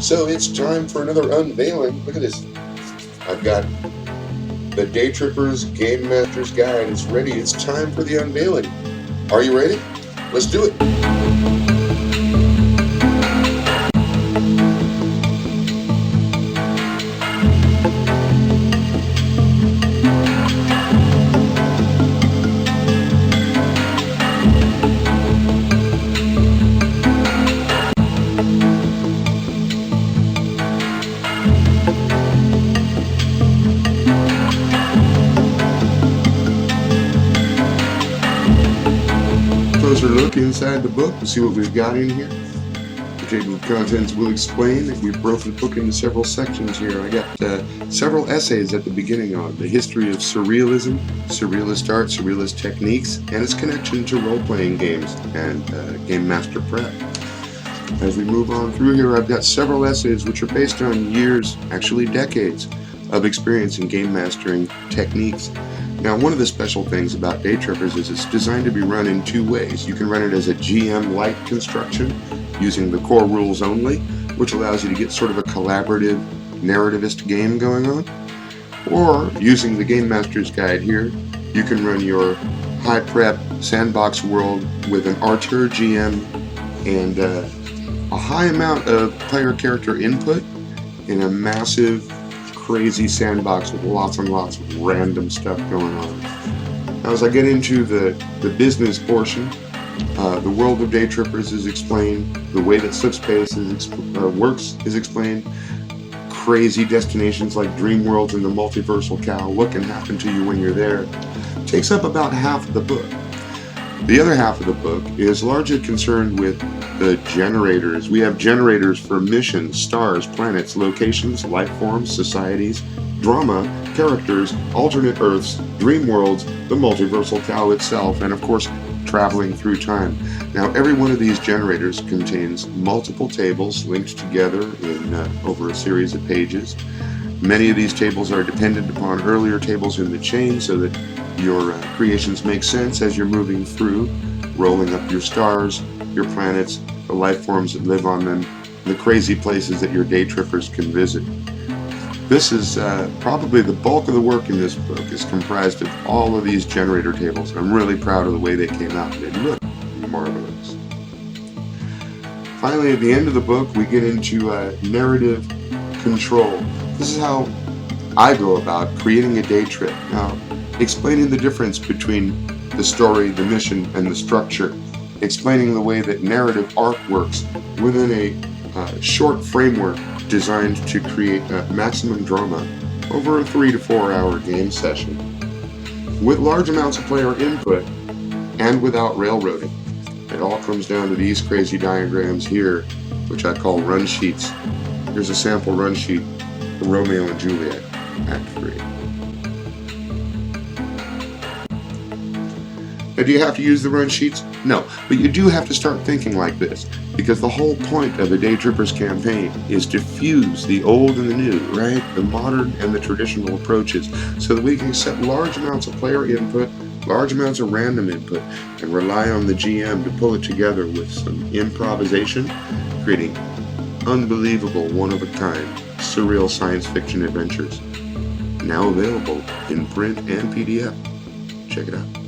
So it's time for another unveiling. Look at this. I've got the DayTrippers GameMasters guide. It's ready. It's time for the unveiling. Are you ready? Let's do it. Closer look inside the book to see what we've got in here. The table of contents will explain that we've broken the book into several sections here. I got several essays at the beginning on the history of surrealism, surrealist art, surrealist techniques, and its connection to role-playing games and Game Master Prep. As we move on through here, I've got several essays which are based on years, actually decades, of experience in game mastering techniques. Now, one of the special things about DayTrippers is it's designed to be run in two ways. You can run it as a GM-like construction using the core rules only, which allows you to get sort of a collaborative, narrativist game going on. Or, using the Game Master's Guide here, you can run your high-prep sandbox world with an auteur GM and a high amount of player character input in a massive, crazy sandbox with lots and lots of random stuff going on. Now, as I get into the business portion, the world of DayTrippers is explained, the way that Slipspace works is explained, crazy destinations like dream worlds and the multiversal cow, what can happen to you when you're there, takes up about half of the book. The other half of the book is largely concerned with the generators. We have generators for missions, stars, planets, locations, life forms, societies, drama, characters, alternate Earths, dream worlds, the multiversal cow itself, and of course, traveling through time. Now, every one of these generators contains multiple tables linked together in over a series of pages. Many of these tables are dependent upon earlier tables in the chain so that your creations make sense as you're moving through, rolling up your stars, your planets, the life forms that live on them, the crazy places that your DayTrippers can visit. This is probably the bulk of the work in this book is comprised of all of these generator tables. I'm really proud of the way they came out. They look marvelous. Finally, at the end of the book, we get into narrative control. This is how I go about creating a day trip. Now, explaining the difference between the story, the mission, and the structure, explaining the way that narrative arc works within a short framework designed to create maximum drama over a 3 to 4 hour game session with large amounts of player input and without railroading. It all comes down to these crazy diagrams here, which I call run sheets. Here's a sample run sheet for Romeo and Juliet, Act 3. Now, do you have to use the run sheets? No, but you do have to start thinking like this, because the whole point of the DayTrippers campaign is to fuse the old and the new, right? The modern and the traditional approaches, so that we can accept large amounts of player input, large amounts of random input, and rely on the GM to pull it together with some improvisation, creating unbelievable, one-of-a-kind, surreal science fiction adventures. Now available in print and PDF. Check it out.